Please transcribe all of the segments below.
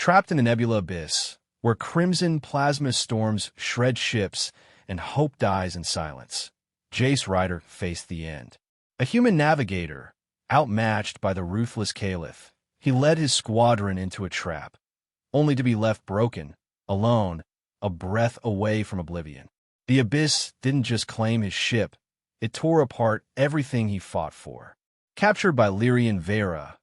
Trapped in the Nebula Abyss, where crimson plasma storms shred ships and hope dies in silence, Jace Ryder faced the end. A human navigator, outmatched by the ruthless Kaelith, he led his squadron into a trap, only to be left broken, alone, a breath away from oblivion. The Abyss didn't just claim his ship, it tore apart everything he fought for. Captured by Lirien Veyra,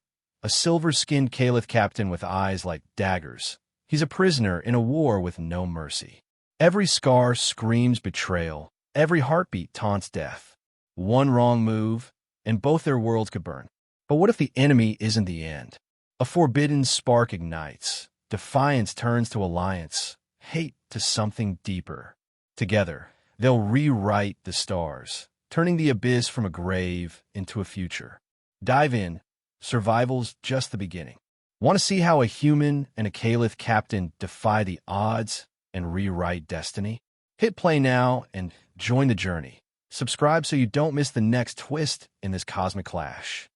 a silver-skinned Kaelith captain with eyes like daggers, he's a prisoner in a war with no mercy. Every scar screams betrayal, every heartbeat taunts death. One wrong move, and both their worlds could burn. But what if the enemy isn't the end? A forbidden spark ignites. Defiance turns to alliance, hate to something deeper. Together, they'll rewrite the stars, turning the Abyss from a grave into a future. Dive in. Survival's just the beginning. Want to see how a human and a Kaelith captain defy the odds and rewrite destiny? Hit play now and join the journey. Subscribe so you don't miss the next twist in this cosmic clash.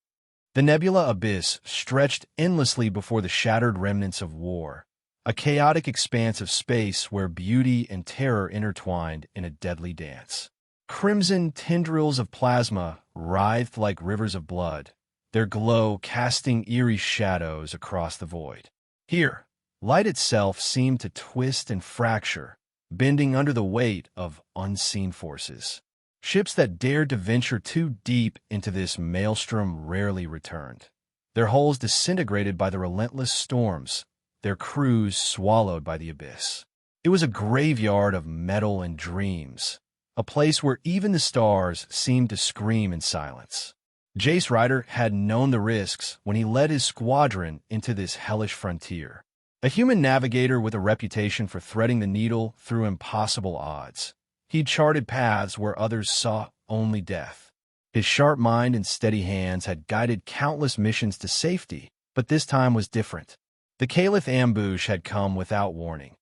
The Nebula Abyss stretched endlessly before the shattered remnants of war, a chaotic expanse of space where beauty and terror intertwined in a deadly dance. Crimson tendrils of plasma writhed like rivers of blood, their glow casting eerie shadows across the void. Here, light itself seemed to twist and fracture, bending under the weight of unseen forces. Ships that dared to venture too deep into this maelstrom rarely returned, their hulls disintegrated by the relentless storms, their crews swallowed by the abyss. It was a graveyard of metal and dreams, a place where even the stars seemed to scream in silence. Jace Ryder had known the risks when he led his squadron into this hellish frontier. A human navigator with a reputation for threading the needle through impossible odds. He'd charted paths where others saw only death. His sharp mind and steady hands had guided countless missions to safety, but this time was different. The Kaelith ambush had come without warning.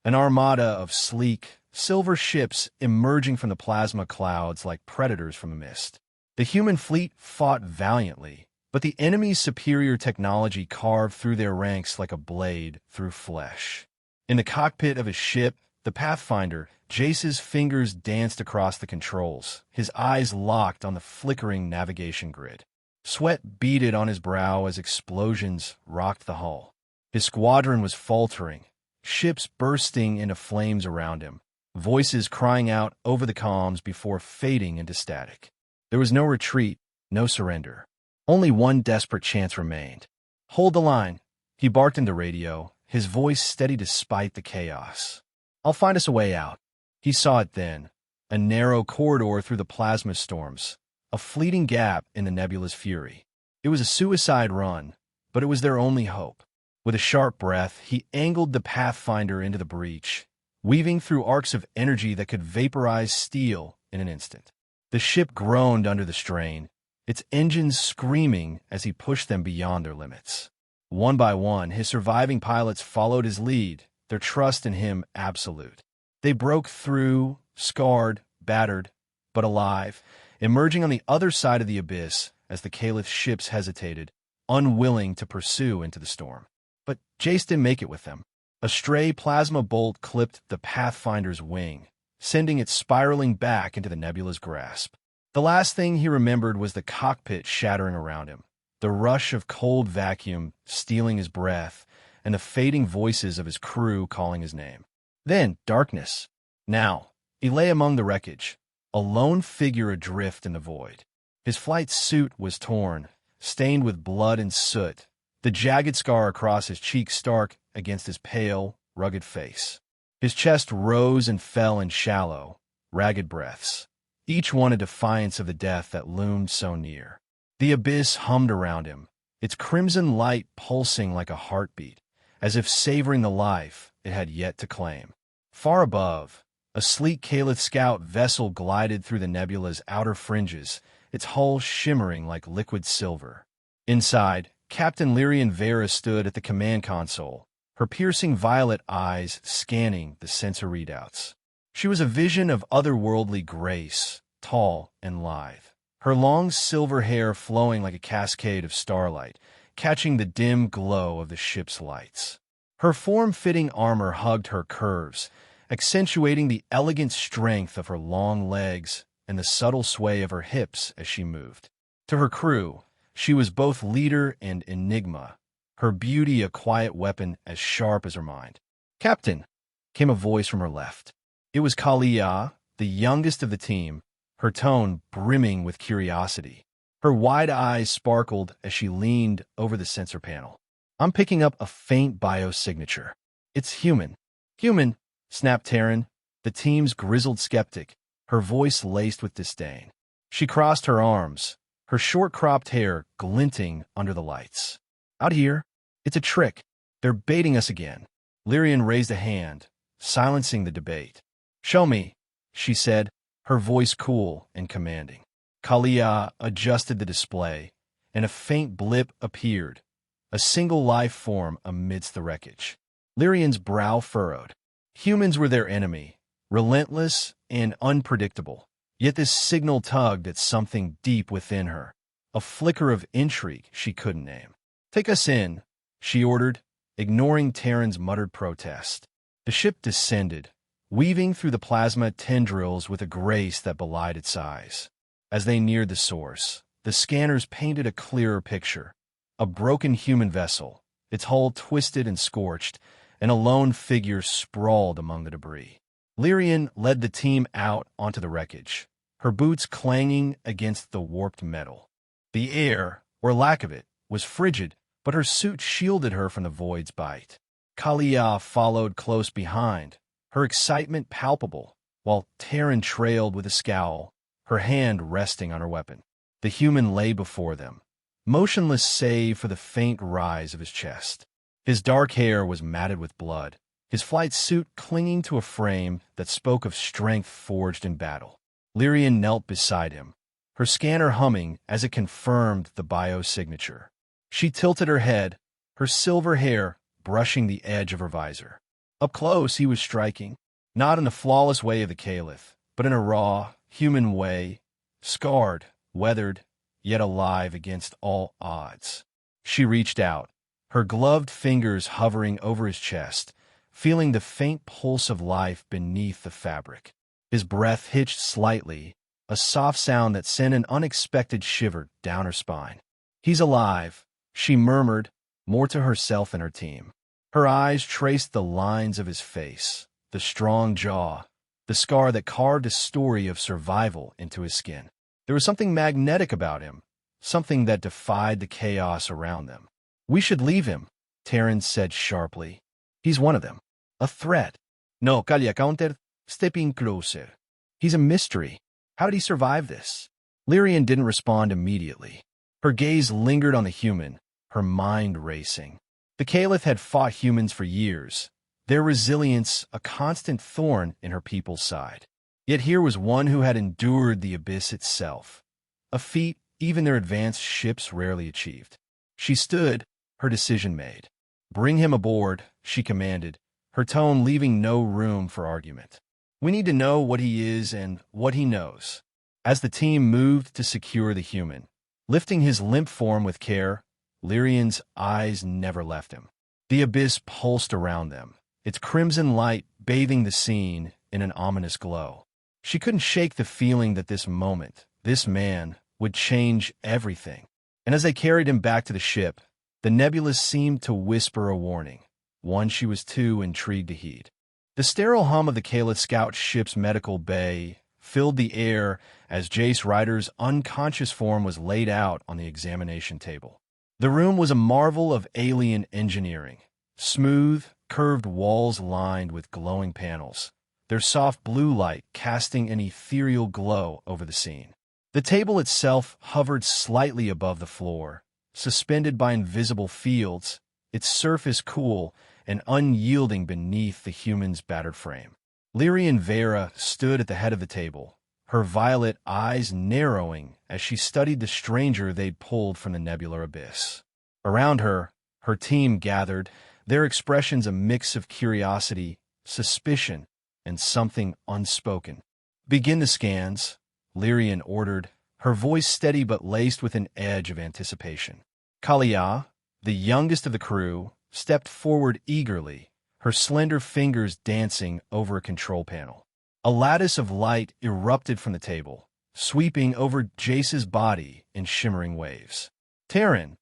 An armada of sleek, silver ships emerging from the plasma clouds like predators from a mist. The human fleet fought valiantly, but the enemy's superior technology carved through their ranks like a blade through flesh. In the cockpit of his ship, the Pathfinder, Jace's fingers danced across the controls, his eyes locked on the flickering navigation grid. Sweat beaded on his brow as explosions rocked the hull. His squadron was faltering, ships bursting into flames around him, voices crying out over the comms before fading into static. There was no retreat, no surrender. Only one desperate chance remained. "Hold the line," he barked into radio, his voice steady despite the chaos. "I'll find us a way out." He saw it then, a narrow corridor through the plasma storms, a fleeting gap in the nebula's fury. It was a suicide run, but it was their only hope. With a sharp breath, he angled the Pathfinder into the breach, weaving through arcs of energy that could vaporize steel in an instant. The ship groaned under the strain, its engines screaming as he pushed them beyond their limits. One by one, his surviving pilots followed his lead, their trust in him absolute. They broke through, scarred, battered, but alive, emerging on the other side of the abyss as the Kaelith ships hesitated, unwilling to pursue into the storm. But Jace didn't make it with them. A stray plasma bolt clipped the Pathfinder's wing, sending it spiraling back into the nebula's grasp. The last thing he remembered was the cockpit shattering around him, the rush of cold vacuum stealing his breath, and the fading voices of his crew calling his name. Then, darkness. Now, he lay among the wreckage, a lone figure adrift in the void. His flight suit was torn, stained with blood and soot, the jagged scar across his cheek stark against his pale, rugged face. His chest rose and fell in shallow, ragged breaths, each one a defiance of the death that loomed so near. The abyss hummed around him, its crimson light pulsing like a heartbeat, as if savoring the life it had yet to claim. Far above, a sleek Kaelith scout vessel glided through the nebula's outer fringes, its hull shimmering like liquid silver. Inside, Captain Lirien Veyra stood at the command console, her piercing violet eyes scanning the sensor readouts. She was a vision of otherworldly grace, tall and lithe, her long silver hair flowing like a cascade of starlight, catching the dim glow of the ship's lights. Her form-fitting armor hugged her curves, accentuating the elegant strength of her long legs and the subtle sway of her hips as she moved. To her crew, she was both leader and enigma, her beauty a quiet weapon as sharp as her mind. "Captain," came a voice from her left. It was Kaelith, the youngest of the team, her tone brimming with curiosity. Her wide eyes sparkled as she leaned over the sensor panel. "I'm picking up a faint biosignature. It's human." "Human," snapped Terran, the team's grizzled skeptic, her voice laced with disdain. She crossed her arms, her short-cropped hair glinting under the lights. "Out here? It's a trick. They're baiting us again." Lirien raised a hand, silencing the debate. "Show me," she said, her voice cool and commanding. Kaelith adjusted the display, and a faint blip appeared, a single life form amidst the wreckage. Lirien's brow furrowed. Humans were their enemy, relentless and unpredictable. Yet this signal tugged at something deep within her, a flicker of intrigue she couldn't name. "Take us in," she ordered, ignoring Terran's muttered protest. The ship descended, weaving through the plasma tendrils with a grace that belied its size. As they neared the source, the scanners painted a clearer picture. A broken human vessel, its hull twisted and scorched, and a lone figure sprawled among the debris. Lirien led the team out onto the wreckage, her boots clanging against the warped metal. The air, or lack of it, was frigid, but her suit shielded her from the void's bite. Kaelith followed close behind, her excitement palpable, while Terran trailed with a scowl, her hand resting on her weapon. The human lay before them, motionless save for the faint rise of his chest. His dark hair was matted with blood, his flight suit clinging to a frame that spoke of strength forged in battle. Lirien knelt beside him, her scanner humming as it confirmed the biosignature. She tilted her head, her silver hair brushing the edge of her visor. Up close he was striking, not in the flawless way of the Kaelith, but in a raw, human way, scarred, weathered, yet alive against all odds. She reached out, her gloved fingers hovering over his chest, feeling the faint pulse of life beneath the fabric. His breath hitched slightly, a soft sound that sent an unexpected shiver down her spine. "He's alive," she murmured, more to herself than her team. Her eyes traced the lines of his face, the strong jaw, the scar that carved a story of survival into his skin. There was something magnetic about him, something that defied the chaos around them. "We should leave him," Terran said sharply. "He's one of them. A threat." "No," Kaelith countered, stepping closer. "He's a mystery. How did he survive this?" Lirien didn't respond immediately. Her gaze lingered on the human, her mind racing. The Kaelith had fought humans for years, their resilience a constant thorn in her people's side. Yet here was one who had endured the abyss itself, a feat even their advanced ships rarely achieved. She stood, her decision made. "Bring him aboard," she commanded, her tone leaving no room for argument. "We need to know what he is and what he knows." As the team moved to secure the human, lifting his limp form with care, Lirien's eyes never left him. The abyss pulsed around them, its crimson light bathing the scene in an ominous glow. She couldn't shake the feeling that this moment, this man, would change everything. And as they carried him back to the ship, the nebula seemed to whisper a warning, one she was too intrigued to heed. The sterile hum of the Kaelith scout ship's medical bay filled the air as Jace Ryder's unconscious form was laid out on the examination table. The room was a marvel of alien engineering, smooth, curved walls lined with glowing panels, their soft blue light casting an ethereal glow over the scene. The table itself hovered slightly above the floor, suspended by invisible fields, its surface cool and unyielding beneath the human's battered frame. Lirien Veyra stood at the head of the table, her violet eyes narrowing as she studied the stranger they'd pulled from the Nebula Abyss. Around her, her team gathered, their expressions a mix of curiosity, suspicion, and something unspoken. "Begin the scans," Lirien ordered, her voice steady but laced with an edge of anticipation. Kaelith, the youngest of the crew, stepped forward eagerly, her slender fingers dancing over a control panel. A lattice of light erupted from the table, sweeping over Jace's body in shimmering waves. Taryn,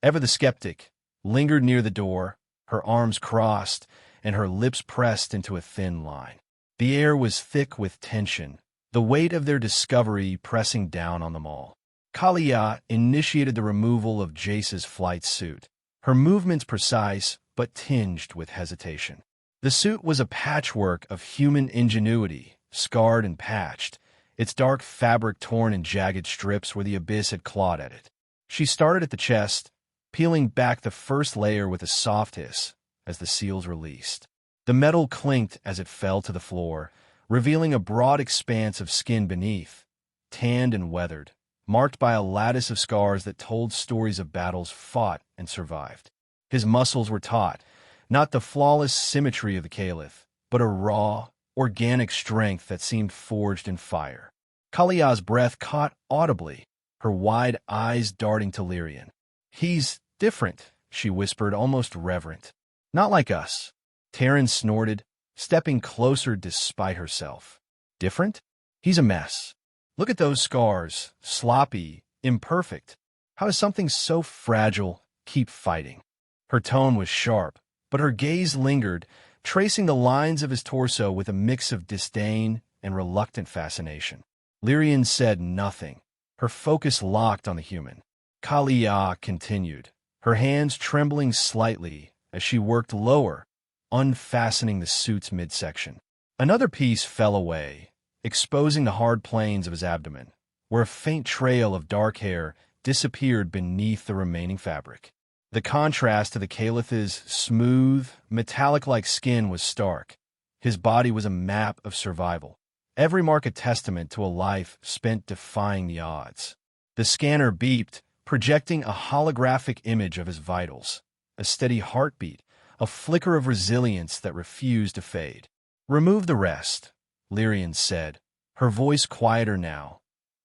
ever the skeptic, lingered near the door, her arms crossed and her lips pressed into a thin line. The air was thick with tension, the weight of their discovery pressing down on them all. Kaelith initiated the removal of Jace's flight suit, her movements precise but tinged with hesitation. The suit was a patchwork of human ingenuity, scarred and patched, its dark fabric torn in jagged strips where the abyss had clawed at it. She started at the chest, peeling back the first layer with a soft hiss as the seals released. The metal clinked as it fell to the floor, revealing a broad expanse of skin beneath, tanned and weathered, marked by a lattice of scars that told stories of battles fought and survived. His muscles were taut, not the flawless symmetry of the Kaelith, but a raw, organic strength that seemed forged in fire. Kaelith's breath caught audibly, her wide eyes darting to Lirien. "He's different," she whispered, almost reverent. "Not like us." Taryn snorted, stepping closer despite herself. "Different? He's a mess. Look at those scars, sloppy, imperfect. How does something so fragile keep fighting?" Her tone was sharp, but her gaze lingered, tracing the lines of his torso with a mix of disdain and reluctant fascination. Lirien said nothing, her focus locked on the human. Kaelith continued, her hands trembling slightly as she worked lower, unfastening the suit's midsection. Another piece fell away, exposing the hard planes of his abdomen, where a faint trail of dark hair disappeared beneath the remaining fabric. The contrast to the Kaelith's smooth, metallic-like skin was stark. His body was a map of survival, every mark a testament to a life spent defying the odds. The scanner beeped, projecting a holographic image of his vitals, a steady heartbeat, a flicker of resilience that refused to fade. "Remove the rest," Lirien said, her voice quieter now,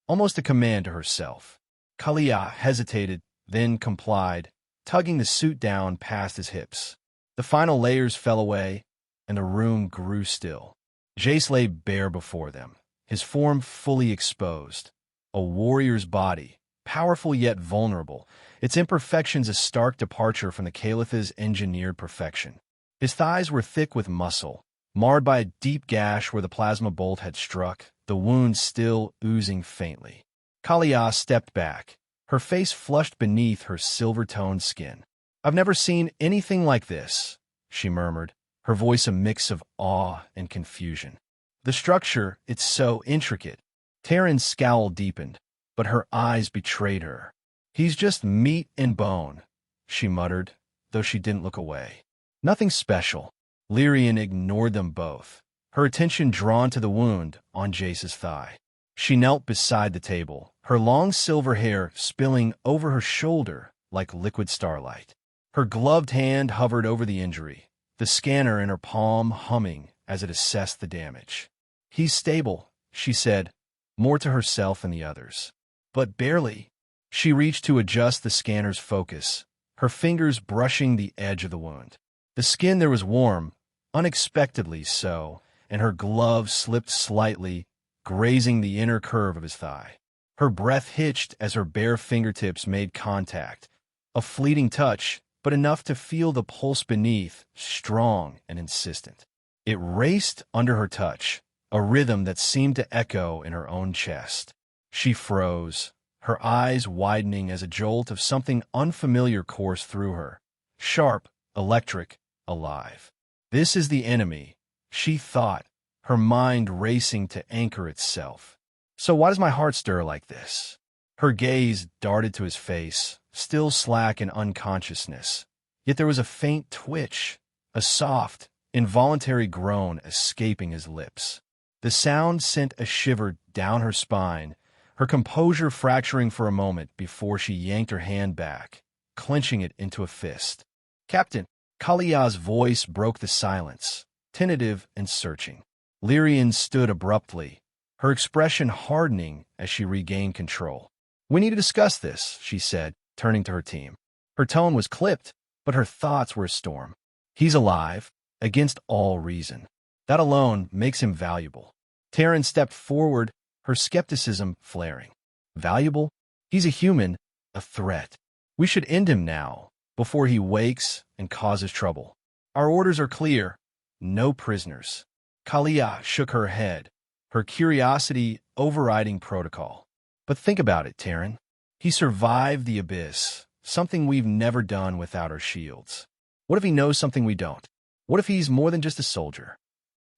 almost a command to herself. Kaelith hesitated, then complied, tugging the suit down past his hips. The final layers fell away, and the room grew still. Jace lay bare before them, his form fully exposed. A warrior's body, powerful yet vulnerable, its imperfections a stark departure from the Kaelith's engineered perfection. His thighs were thick with muscle, marred by a deep gash where the plasma bolt had struck, the wound still oozing faintly. Kaelith stepped back, her face flushed beneath her silver-toned skin. "I've never seen anything like this," she murmured, her voice a mix of awe and confusion. "The structure, it's so intricate." Taryn's scowl deepened, but her eyes betrayed her. "He's just meat and bone," she muttered, though she didn't look away. "Nothing special." Lirien ignored them both, her attention drawn to the wound on Jace's thigh. She knelt beside the table, her long silver hair spilling over her shoulder like liquid starlight. Her gloved hand hovered over the injury, the scanner in her palm humming as it assessed the damage. "He's stable," she said, more to herself and the others. "But barely." She reached to adjust the scanner's focus, her fingers brushing the edge of the wound. The skin there was warm, unexpectedly so, and her glove slipped slightly, grazing the inner curve of his thigh. Her breath hitched as her bare fingertips made contact, a fleeting touch, but enough to feel the pulse beneath, strong and insistent. It raced under her touch, a rhythm that seemed to echo in her own chest. She froze, her eyes widening as a jolt of something unfamiliar coursed through her, sharp, electric, alive. This is the enemy, she thought, her mind racing to anchor itself. "So why does my heart stir like this?" Her gaze darted to his face, still slack in unconsciousness. Yet there was a faint twitch, a soft, involuntary groan escaping his lips. The sound sent a shiver down her spine, her composure fracturing for a moment before she yanked her hand back, clenching it into a fist. "Captain!" Kaelith's voice broke the silence, tentative and searching. Lirien stood abruptly, her expression hardening as she regained control. "We need to discuss this," she said, turning to her team. Her tone was clipped, but her thoughts were a storm. He's alive, against all reason. That alone makes him valuable. Taryn stepped forward, her skepticism flaring. Valuable? He's a human, a threat. We should end him now, before he wakes and causes trouble. Our orders are clear. No prisoners. Kaelith shook her head, her curiosity overriding protocol. But think about it, Taryn. He survived the Abyss, something we've never done without our shields. What if he knows something we don't? What if he's more than just a soldier?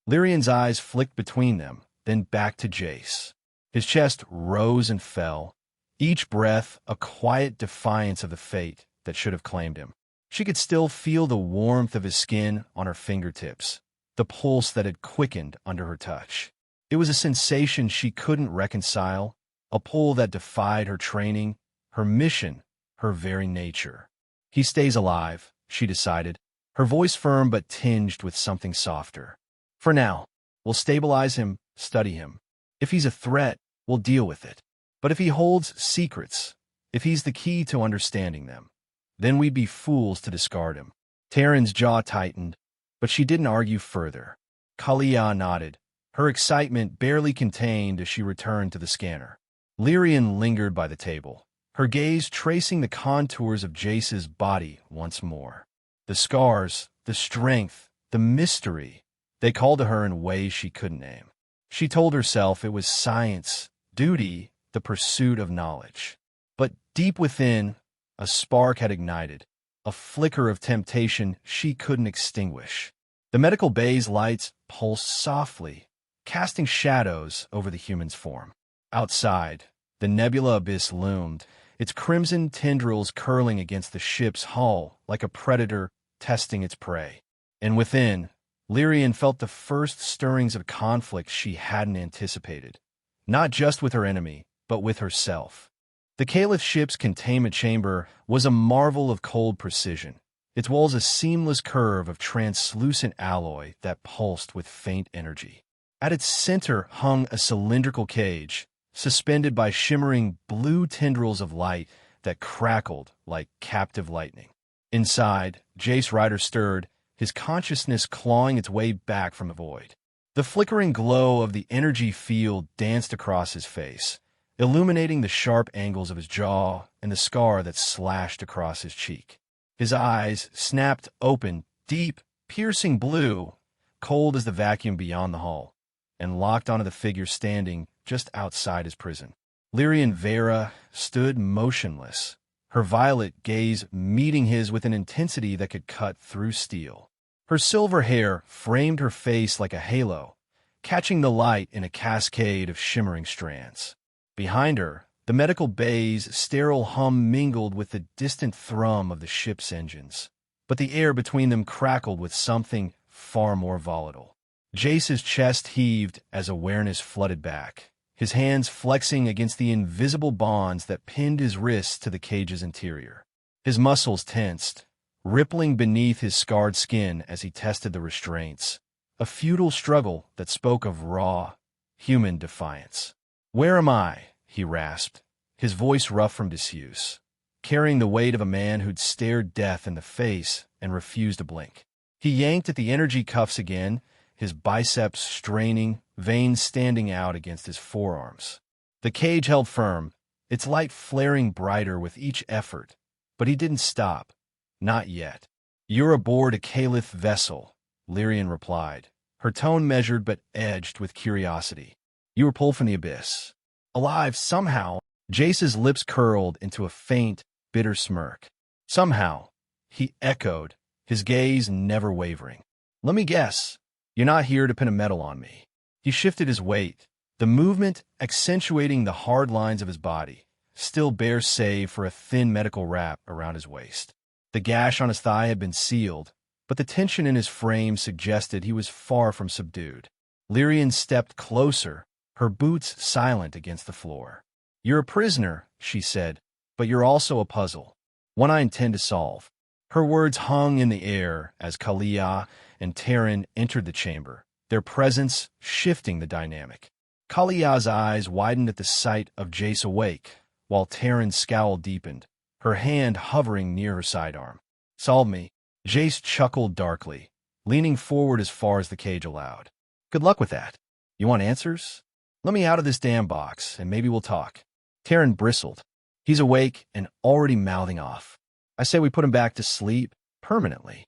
Lyrien's eyes flicked between them, then back to Jace. His chest rose and fell, each breath a quiet defiance of the fate that should have claimed him. She could still feel the warmth of his skin on her fingertips, the pulse that had quickened under her touch. It was a sensation she couldn't reconcile, a pull that defied her training, her mission, her very nature. He stays alive, she decided, her voice firm but tinged with something softer. For now, we'll stabilize him, study him. If he's a threat, we'll deal with it. But if he holds secrets, if he's the key to understanding them, then we'd be fools to discard him. Taryn's jaw tightened, but she didn't argue further. Kaelith nodded, her excitement barely contained as she returned to the scanner. Lirien lingered by the table, her gaze tracing the contours of Jace's body once more. The scars, the strength, the mystery, they called to her in ways she couldn't name. She told herself it was science, duty, the pursuit of knowledge. But deep within, a spark had ignited, a flicker of temptation she couldn't extinguish. The medical bay's lights pulsed softly, casting shadows over the human's form. Outside, the Nebula Abyss loomed, its crimson tendrils curling against the ship's hull like a predator testing its prey. And within, Lirien felt the first stirrings of conflict she hadn't anticipated, not just with her enemy, but with herself. The Kaelith ship's containment chamber was a marvel of cold precision, its walls a seamless curve of translucent alloy that pulsed with faint energy. At its center hung a cylindrical cage, suspended by shimmering blue tendrils of light that crackled like captive lightning. Inside, Jace Ryder stirred, his consciousness clawing its way back from the void. The flickering glow of the energy field danced across his face, illuminating the sharp angles of his jaw and the scar that slashed across his cheek. His eyes snapped open, deep, piercing blue, cold as the vacuum beyond the hull, and locked onto the figure standing just outside his prison. Lirien Veyra stood motionless, her violet gaze meeting his with an intensity that could cut through steel. Her silver hair framed her face like a halo, catching the light in a cascade of shimmering strands. Behind her, the medical bay's sterile hum mingled with the distant thrum of the ship's engines, but the air between them crackled with something far more volatile. Jace's chest heaved as awareness flooded back, his hands flexing against the invisible bonds that pinned his wrists to the cage's interior. His muscles tensed, rippling beneath his scarred skin as he tested the restraints, a futile struggle that spoke of raw, human defiance. "Where am I?" he rasped, his voice rough from disuse, carrying the weight of a man who'd stared death in the face and refused to blink. He yanked at the energy cuffs again, his biceps straining, veins standing out against his forearms. The cage held firm, its light flaring brighter with each effort, but he didn't stop. Not yet. "You're aboard a Kaelith vessel," Lirien replied, her tone measured but edged with curiosity. "You were pulled from the Abyss. Alive somehow." Jace's lips curled into a faint, bitter smirk. "Somehow," he echoed, his gaze never wavering. "Let me guess. You're not here to pin a medal on me." He shifted his weight, the movement accentuating the hard lines of his body, still bare save for a thin medical wrap around his waist. The gash on his thigh had been sealed, but the tension in his frame suggested he was far from subdued. Lirien stepped closer, her boots silent against the floor. "You're a prisoner," she said, "but you're also a puzzle, one I intend to solve." Her words hung in the air as Kaelith and Taryn entered the chamber, their presence shifting the dynamic. Kaelith's eyes widened at the sight of Jace awake, while Taryn's scowl deepened, her hand hovering near her sidearm. Solve me. Jace chuckled darkly, leaning forward as far as the cage allowed. Good luck with that. You want answers? Let me out of this damn box, and maybe we'll talk. Terran bristled. He's awake and already mouthing off. I say we put him back to sleep permanently.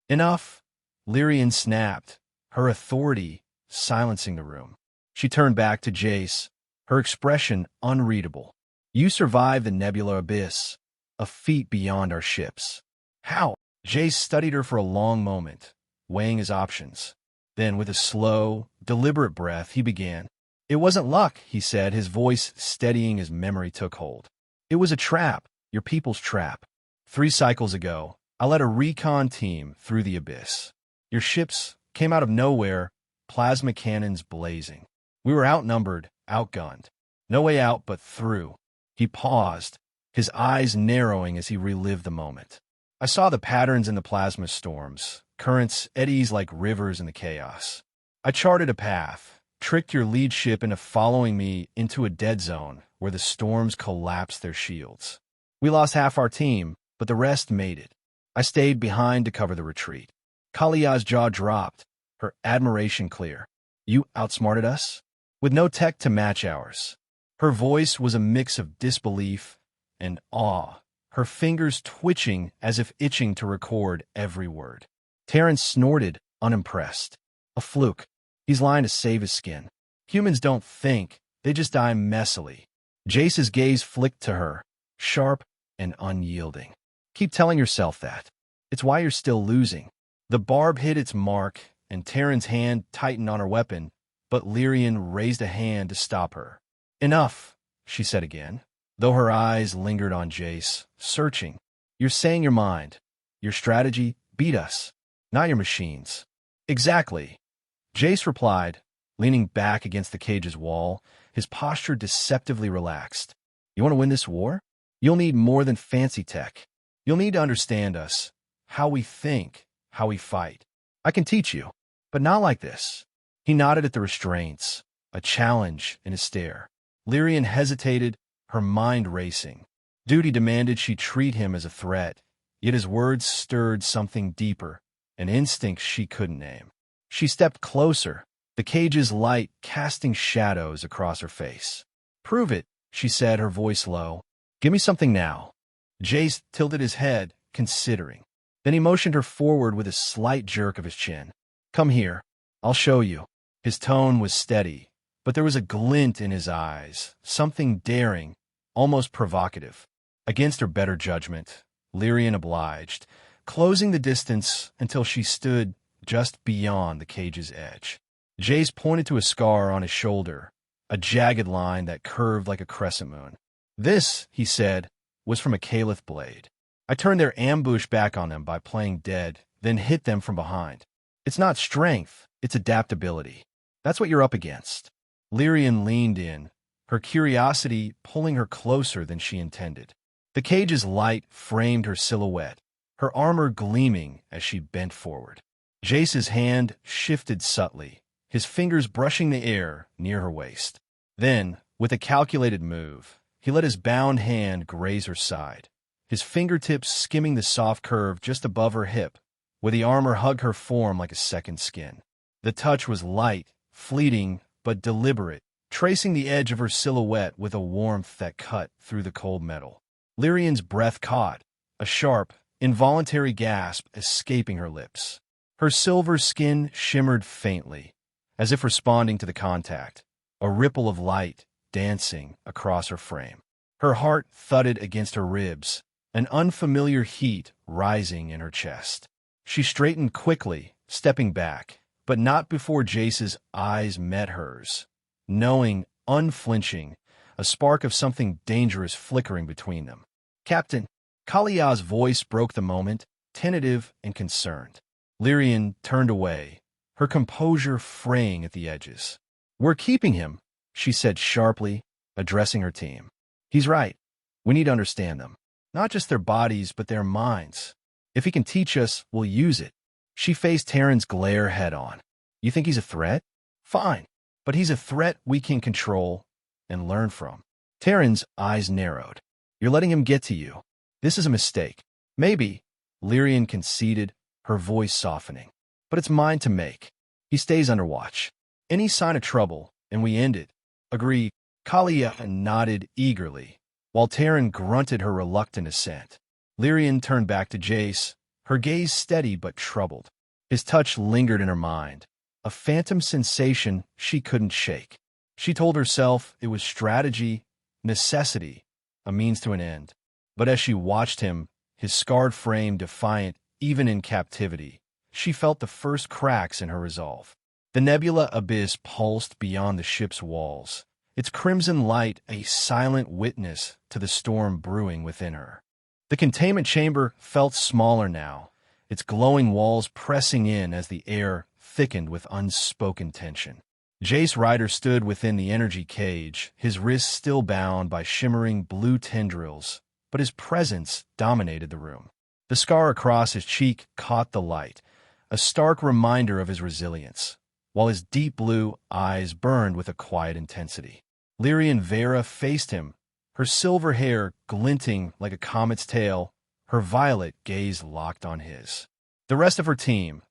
Enough. Lirien snapped, her authority silencing the room. She turned back to Jace, her expression unreadable. You survived the Nebula Abyss, a feat beyond our ships. How? Jace studied her for a long moment, weighing his options. Then, with a slow, deliberate breath, he began. It wasn't luck, he said, his voice steadying as memory took hold. It was a trap, your people's trap. 3 cycles ago, I led a recon team through the abyss. Your ships came out of nowhere, plasma cannons blazing. We were outnumbered, outgunned. No way out but through. He paused, his eyes narrowing as he relived the moment. I saw the patterns in the plasma storms, currents, eddies like rivers in the chaos. I charted a path, tricked your lead ship into following me into a dead zone where the storms collapsed their shields. We lost half our team, but the rest made it. I stayed behind to cover the retreat. Kaelith's jaw dropped, her admiration clear. You outsmarted us? With no tech to match ours. Her voice was a mix of disbelief and awe, her fingers twitching as if itching to record every word. Terrence snorted, unimpressed. A fluke. He's lying to save his skin. Humans don't think, they just die messily. Jace's gaze flicked to her, sharp and unyielding. Keep telling yourself that. It's why you're still losing. The barb hit its mark, and Terran's hand tightened on her weapon, but Lirien raised a hand to stop her. Enough, she said again, though her eyes lingered on Jace, searching. You're saying your mind. Your strategy beat us, not your machines. Exactly. Jace replied, leaning back against the cage's wall, his posture deceptively relaxed. You want to win this war? You'll need more than fancy tech. You'll need to understand us, how we think, how we fight. I can teach you, but not like this. He nodded at the restraints, a challenge in his stare. Lirien hesitated, her mind racing. Duty demanded she treat him as a threat, yet his words stirred something deeper, an instinct she couldn't name. She stepped closer, the cage's light casting shadows across her face. Prove it, she said, her voice low. Give me something now. Jace tilted his head, considering. Then he motioned her forward with a slight jerk of his chin. Come here. I'll show you. His tone was steady, but there was a glint in his eyes, something daring, almost provocative. Against her better judgment, Lirien obliged, closing the distance until she stood just beyond the cage's edge. Jace pointed to a scar on his shoulder, a jagged line that curved like a crescent moon. This, he said, was from a Kaelith blade. I turned their ambush back on them by playing dead, then hit them from behind. It's not strength, it's adaptability. That's what you're up against. Lirien leaned in, her curiosity pulling her closer than she intended. The cage's light framed her silhouette, her armor gleaming as she bent forward. Jace's hand shifted subtly, his fingers brushing the air near her waist. Then, with a calculated move, he let his bound hand graze her side, his fingertips skimming the soft curve just above her hip, where the armor hugged her form like a second skin. The touch was light, fleeting, but deliberate, tracing the edge of her silhouette with a warmth that cut through the cold metal. Lirien's breath caught, a sharp, involuntary gasp escaping her lips. Her silver skin shimmered faintly, as if responding to the contact, a ripple of light dancing across her frame. Her heart thudded against her ribs, an unfamiliar heat rising in her chest. She straightened quickly, stepping back, but not before Jace's eyes met hers, knowing, unflinching, a spark of something dangerous flickering between them. Captain, Kaelith's voice broke the moment, tentative and concerned. Lirien turned away, her composure fraying at the edges. We're keeping him, she said sharply, addressing her team. He's right. We need to understand them. Not just their bodies, but their minds. If he can teach us, we'll use it. She faced Terran's glare head-on. You think he's a threat? Fine. But he's a threat we can control and learn from. Terran's eyes narrowed. You're letting him get to you. This is a mistake. Maybe, Lirien conceded, her voice softening. But it's mine to make. He stays under watch. Any sign of trouble, and we end it. Agree. Kaelith nodded eagerly, while Terran grunted her reluctant assent. Lirien turned back to Jace, her gaze steady but troubled. His touch lingered in her mind, a phantom sensation she couldn't shake. She told herself it was strategy, necessity, a means to an end. But as she watched him, his scarred frame defiant even in captivity, she felt the first cracks in her resolve. The Nebula Abyss pulsed beyond the ship's walls, its crimson light a silent witness to the storm brewing within her. The containment chamber felt smaller now, its glowing walls pressing in as the air thickened with unspoken tension. Jace Ryder stood within the energy cage, his wrists still bound by shimmering blue tendrils, but his presence dominated the room. The scar across his cheek caught the light, a stark reminder of his resilience, while his deep blue eyes burned with a quiet intensity. Lirien Veyra faced him, her silver hair glinting like a comet's tail, her violet gaze locked on his. The rest of her team,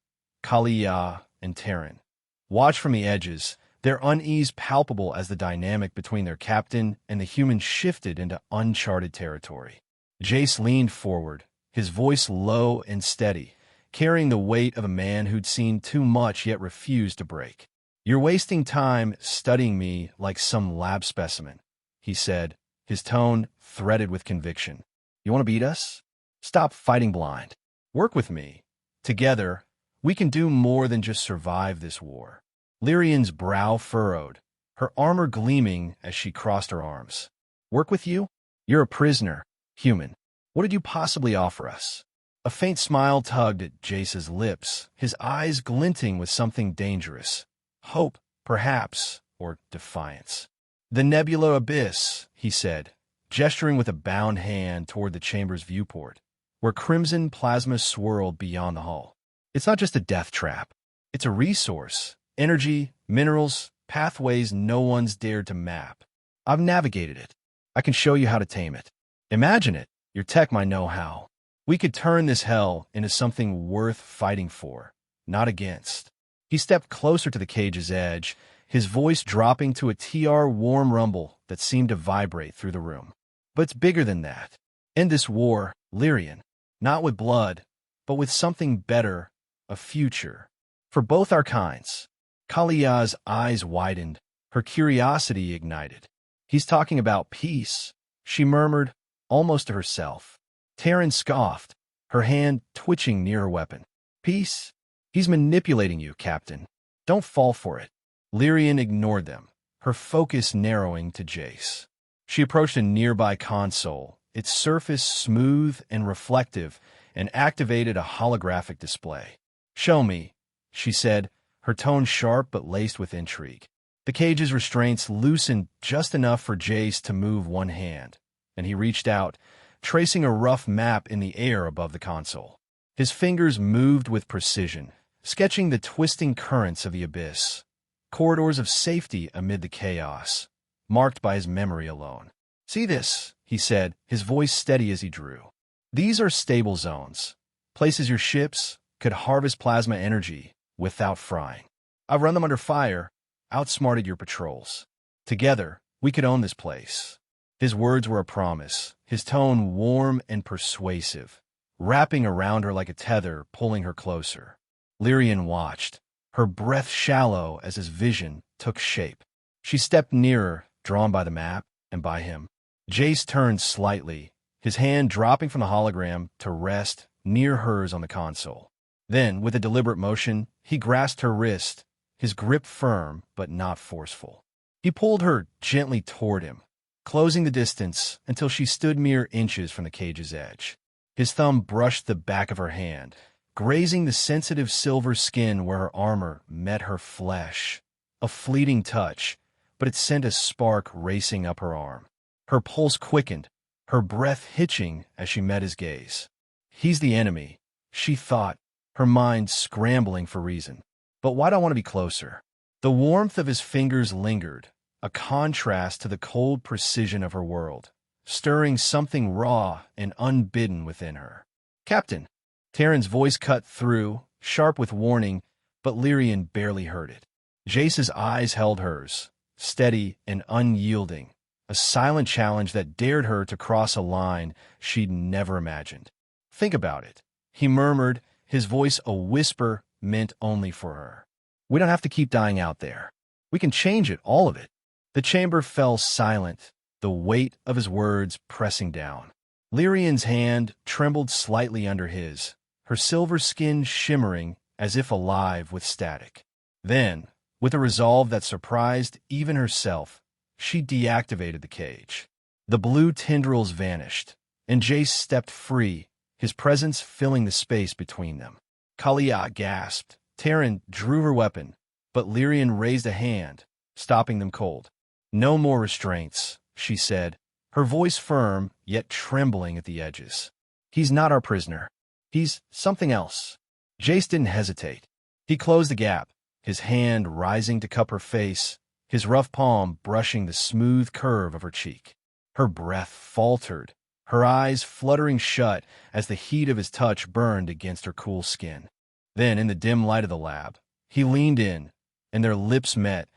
Kaelith and Terran, watched from the edges, their unease palpable as the dynamic between their captain and the human shifted into uncharted territory. Jace leaned forward, his voice low and steady, carrying the weight of a man who'd seen too much yet refused to break. "You're wasting time studying me like some lab specimen," he said, his tone threaded with conviction. "You want to beat us? Stop fighting blind. Work with me. Together, we can do more than just survive this war." Lirien's brow furrowed, her armor gleaming as she crossed her arms. "Work with you? You're a prisoner, human. What did you possibly offer us?" A faint smile tugged at Jace's lips, his eyes glinting with something dangerous. Hope, perhaps, or defiance. "The Nebula Abyss," he said, gesturing with a bound hand toward the chamber's viewport, where crimson plasma swirled beyond the hull. "It's not just a death trap. It's a resource. Energy, minerals, pathways no one's dared to map. I've navigated it. I can show you how to tame it. Imagine it. Your tech might know how. We could turn this hell into something worth fighting for, not against." He stepped closer to the cage's edge, his voice dropping to a warm rumble that seemed to vibrate through the room. "But it's bigger than that. End this war, Lirien. Not with blood, but with something better, a future. For both our kinds." Kaelith's eyes widened, her curiosity ignited. "He's talking about peace," she murmured, almost to herself. Terran scoffed, her hand twitching near her weapon. "Peace? He's manipulating you, Captain. Don't fall for it." Lirien ignored them, her focus narrowing to Jace. She approached a nearby console, its surface smooth and reflective, and activated a holographic display. "Show me," she said, her tone sharp but laced with intrigue. The cage's restraints loosened just enough for Jace to move one hand, and he reached out, tracing a rough map in the air above the console. His fingers moved with precision, sketching the twisting currents of the abyss, corridors of safety amid the chaos, marked by his memory alone. "See this," he said, his voice steady as he drew. "These are stable zones, places your ships could harvest plasma energy without frying. I've run them under fire, outsmarted your patrols. Together, we could own this place." His words were a promise, his tone warm and persuasive, wrapping around her like a tether, pulling her closer. Lirien watched, her breath shallow as his vision took shape. She stepped nearer, drawn by the map and by him. Jace turned slightly, his hand dropping from the hologram to rest near hers on the console. Then, with a deliberate motion, he grasped her wrist, his grip firm but not forceful. He pulled her gently toward him, closing the distance until she stood mere inches from the cage's edge. His thumb brushed the back of her hand, grazing the sensitive silver skin where her armor met her flesh. A fleeting touch, but it sent a spark racing up her arm. Her pulse quickened, her breath hitching as she met his gaze. He's the enemy, she thought, her mind scrambling for reason. But why do I want to be closer? The warmth of his fingers lingered, a contrast to the cold precision of her world, stirring something raw and unbidden within her. "Captain," Terran's voice cut through, sharp with warning, but Lirien barely heard it. Jace's eyes held hers, steady and unyielding, a silent challenge that dared her to cross a line she'd never imagined. "Think about it," he murmured, his voice a whisper meant only for her. "We don't have to keep dying out there. We can change it, all of it." The chamber fell silent, the weight of his words pressing down. Lyrian's hand trembled slightly under his, her silver skin shimmering as if alive with static. Then, with a resolve that surprised even herself, she deactivated the cage. The blue tendrils vanished, and Jace stepped free, his presence filling the space between them. Kaelith gasped. Terran drew her weapon, but Lirien raised a hand, stopping them cold. "No more restraints," she said, her voice firm yet trembling at the edges. "He's not our prisoner. He's something else." Jace didn't hesitate. He closed the gap, his hand rising to cup her face, his rough palm brushing the smooth curve of her cheek. Her breath faltered, her eyes fluttering shut as the heat of his touch burned against her cool skin. Then, in the dim light of the lab, he leaned in, and their lips met,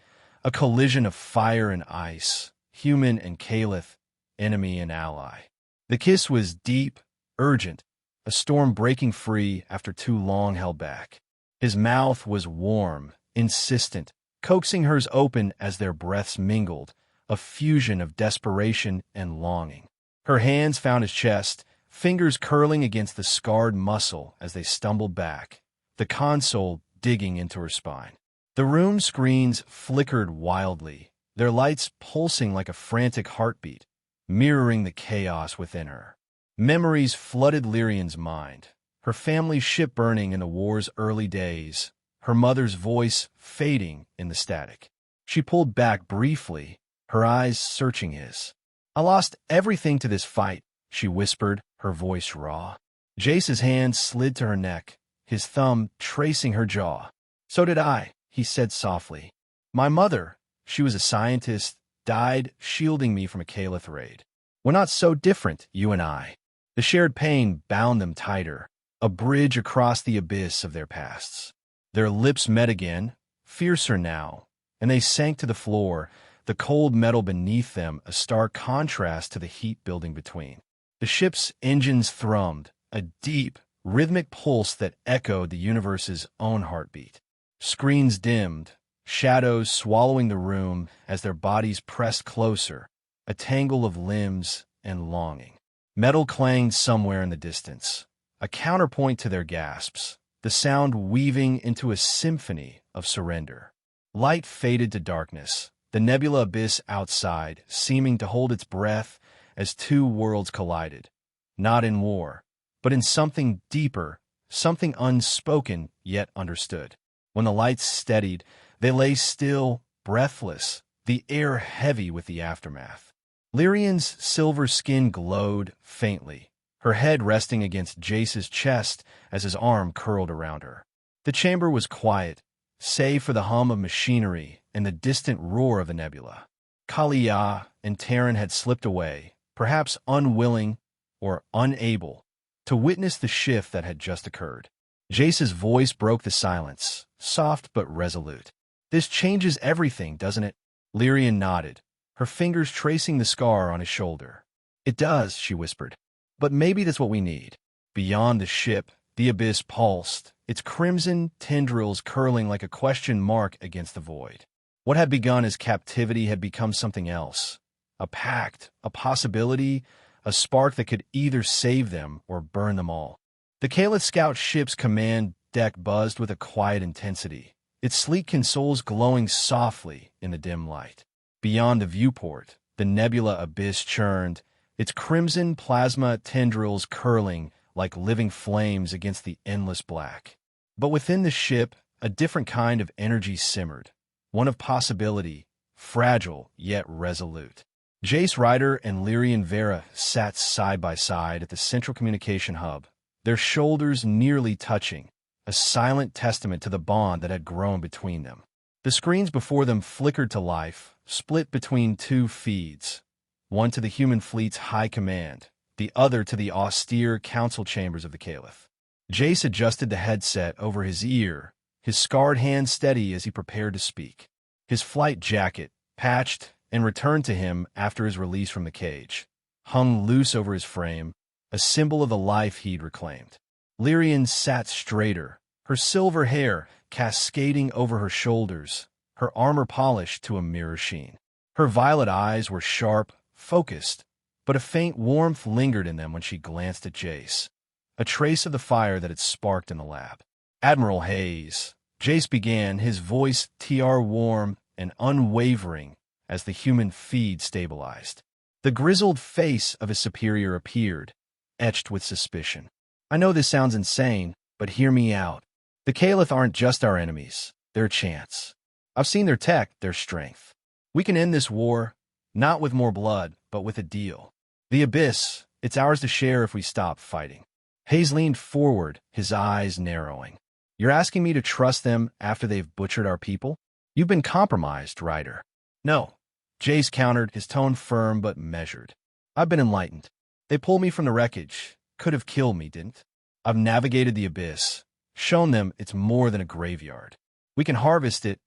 a collision of fire and ice, human and Kaelith, enemy and ally. The kiss was deep, urgent, a storm breaking free after too long held back. His mouth was warm, insistent, coaxing hers open as their breaths mingled, a fusion of desperation and longing. Her hands found his chest, fingers curling against the scarred muscle as they stumbled back, the console digging into her spine. The room screens flickered wildly, their lights pulsing like a frantic heartbeat, mirroring the chaos within her. Memories flooded Lyrian's mind, her family's ship burning in the war's early days, her mother's voice fading in the static. She pulled back briefly, her eyes searching his. "I lost everything to this fight," she whispered, her voice raw. Jace's hand slid to her neck, his thumb tracing her jaw. "So did I," he said softly. "My mother, she was a scientist, died shielding me from a Kaelith raid. We're not so different, you and I." The shared pain bound them tighter, a bridge across the abyss of their pasts. Their lips met again, fiercer now, and they sank to the floor, the cold metal beneath them a stark contrast to the heat building between. The ship's engines thrummed, a deep, rhythmic pulse that echoed the universe's own heartbeat. Screens dimmed, shadows swallowing the room as their bodies pressed closer, a tangle of limbs and longing. Metal clanged somewhere in the distance, a counterpoint to their gasps, the sound weaving into a symphony of surrender. Light faded to darkness, the Nebula Abyss outside seeming to hold its breath as two worlds collided, not in war, but in something deeper, something unspoken yet understood. When the lights steadied, they lay still, breathless, the air heavy with the aftermath. Lyrian's silver skin glowed faintly, her head resting against Jace's chest as his arm curled around her. The chamber was quiet, save for the hum of machinery and the distant roar of the nebula. Kaelith and Terran had slipped away, perhaps unwilling or unable to witness the shift that had just occurred. Jace's voice broke the silence, soft but resolute. "This changes everything, doesn't it?" Lirien nodded, her fingers tracing the scar on his shoulder. "It does," she whispered. "But maybe that's what we need." Beyond the ship, the abyss pulsed, its crimson tendrils curling like a question mark against the void. What had begun as captivity had become something else. A pact, a possibility, a spark that could either save them or burn them all. The Kaelith scout ship's command deck buzzed with a quiet intensity, its sleek consoles glowing softly in the dim light. Beyond the viewport, the Nebula Abyss churned, its crimson plasma tendrils curling like living flames against the endless black. But within the ship, a different kind of energy simmered, one of possibility, fragile yet resolute. Jace Ryder and Lirien Veyra sat side by side at the central communication hub, their shoulders nearly touching, a silent testament to the bond that had grown between them. The screens before them flickered to life, split between two feeds, one to the human fleet's high command, the other to the austere council chambers of the Kaelith. Jace adjusted the headset over his ear, his scarred hand steady as he prepared to speak. His flight jacket, patched and returned to him after his release from the cage, hung loose over his frame, a symbol of the life he'd reclaimed. Lirien sat straighter, her silver hair cascading over her shoulders, her armor polished to a mirror sheen. Her violet eyes were sharp, focused, but a faint warmth lingered in them when she glanced at Jace, a trace of the fire that had sparked in the lab. "Admiral Hayes," Jace began, his voice warm and unwavering as the human feed stabilized. The grizzled face of his superior appeared, etched with suspicion. "I know this sounds insane, but hear me out. The Kaelith aren't just our enemies, they're a chance. I've seen their tech, their strength. We can end this war, not with more blood, but with a deal. The Abyss, it's ours to share if we stop fighting." Hayes leaned forward, his eyes narrowing. "You're asking me to trust them after they've butchered our people? You've been compromised, Ryder." "No," Jace countered, his tone firm but measured. "I've been enlightened. They pulled me from the wreckage. Could have killed me, didn't? I've navigated the Abyss, shown them it's more than a graveyard. We can harvest it,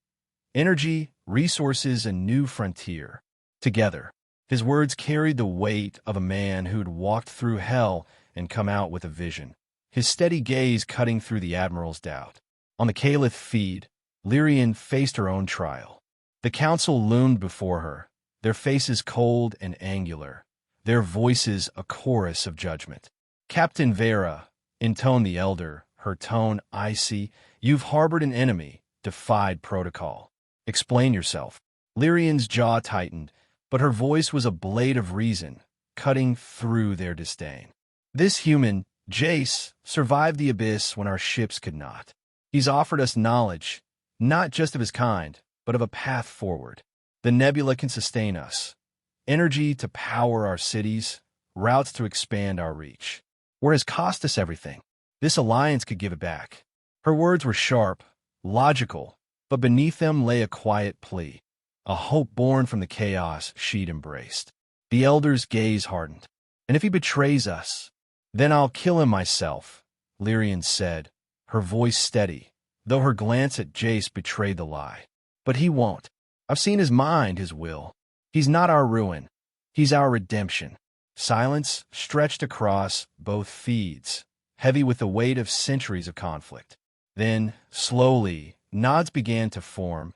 energy, resources, a new frontier. Together." His words carried the weight of a man who'd walked through hell and come out with a vision, his steady gaze cutting through the Admiral's doubt. On the Kaelith feed, Lirien faced her own trial. The council loomed before her, their faces cold and angular, their voices a chorus of judgment. "Captain Veyra," intoned the elder, her tone icy, "you've harbored an enemy, defied protocol. Explain yourself." Lyrien's jaw tightened, but her voice was a blade of reason, cutting through their disdain. "This human, Jace, survived the Abyss when our ships could not. He's offered us knowledge, not just of his kind, but of a path forward. The Nebula can sustain us, energy to power our cities, routes to expand our reach. War has cost us everything. This alliance could give it back." Her words were sharp, logical, but beneath them lay a quiet plea, a hope born from the chaos she'd embraced. The elder's gaze hardened. "And if he betrays us, then I'll kill him myself," Lirien said, her voice steady, though her glance at Jace betrayed the lie. "But he won't. I've seen his mind, his will. He's not our ruin. He's our redemption." Silence stretched across both feeds, heavy with the weight of centuries of conflict. Then, slowly, nods began to form,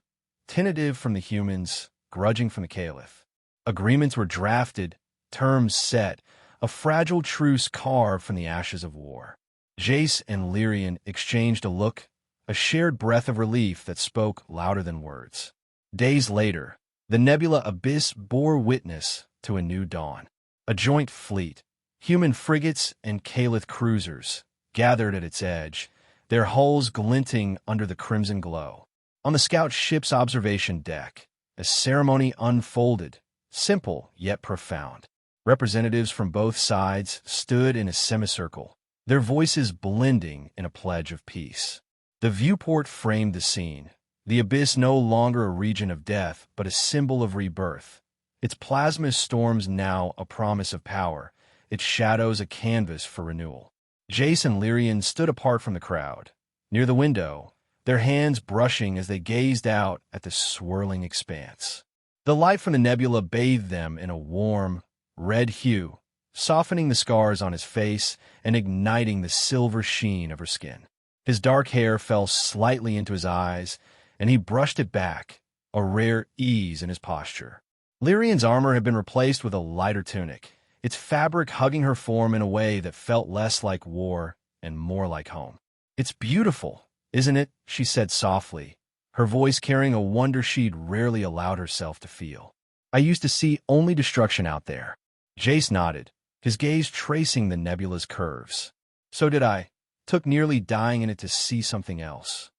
tentative from the humans, grudging from the Kaelith. Agreements were drafted, terms set, a fragile truce carved from the ashes of war. Jace and Lirien exchanged a look, a shared breath of relief that spoke louder than words. Days later, the Nebula Abyss bore witness to a new dawn. A joint fleet, human frigates and Kaelith cruisers, gathered at its edge, their hulls glinting under the crimson glow. On the scout ship's observation deck, a ceremony unfolded, simple yet profound. Representatives from both sides stood in a semicircle, their voices blending in a pledge of peace. The viewport framed the scene, the Abyss no longer a region of death, but a symbol of rebirth. Its plasma storms now a promise of power, its shadows a canvas for renewal. Jace and Lirien stood apart from the crowd, near the window, their hands brushing as they gazed out at the swirling expanse. The light from the nebula bathed them in a warm, red hue, softening the scars on his face and igniting the silver sheen of her skin. His dark hair fell slightly into his eyes, and he brushed it back, a rare ease in his posture. Lyrien's armor had been replaced with a lighter tunic, its fabric hugging her form in a way that felt less like war and more like home. "It's beautiful, isn't it?" she said softly, her voice carrying a wonder she'd rarely allowed herself to feel. "I used to see only destruction out there." Jace nodded, his gaze tracing the nebula's curves. "So did I. Took nearly dying in it to see something else."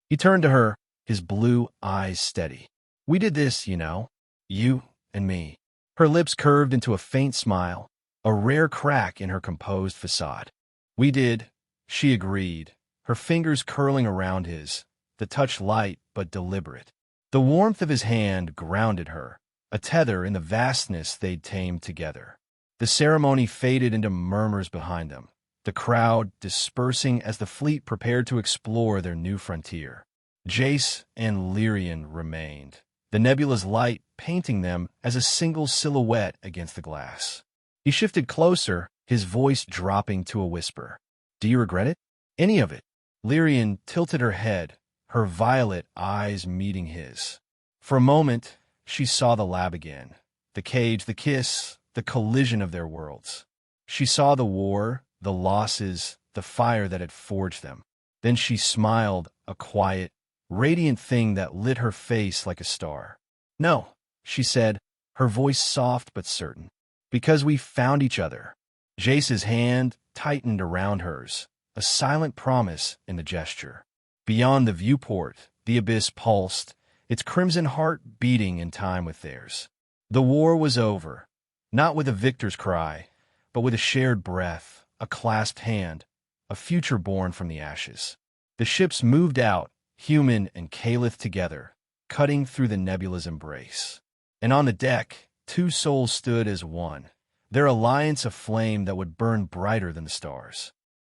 He turned to her, his blue eyes steady. "We did this, you know. You and me." Her lips curved into a faint smile, a rare crack in her composed facade. "We did," she agreed, her fingers curling around his, the touch light but deliberate. The warmth of his hand grounded her, a tether in the vastness they'd tamed together. The ceremony faded into murmurs behind them, the crowd dispersing as the fleet prepared to explore their new frontier. Jace and Lirien remained, the nebula's light painting them as a single silhouette against the glass. He shifted closer, his voice dropping to a whisper. "Do you regret it? Any of it?" Lirien tilted her head, her violet eyes meeting his. For a moment, she saw the lab again. The cage, the kiss, the collision of their worlds. She saw the war, the losses, the fire that had forged them. Then she smiled, a quiet, radiant thing that lit her face like a star. "No," she said, her voice soft but certain. "Because we found each other." Jace's hand tightened around hers, a silent promise in the gesture. Beyond the viewport, the abyss pulsed, its crimson heart beating in time with theirs. The war was over, not with a victor's cry, but with a shared breath, a clasped hand, a future born from the ashes. The ships moved out, human and Kaelith together, cutting through the nebula's embrace. And on the deck, two souls stood as one, their alliance a flame that would burn brighter than the stars.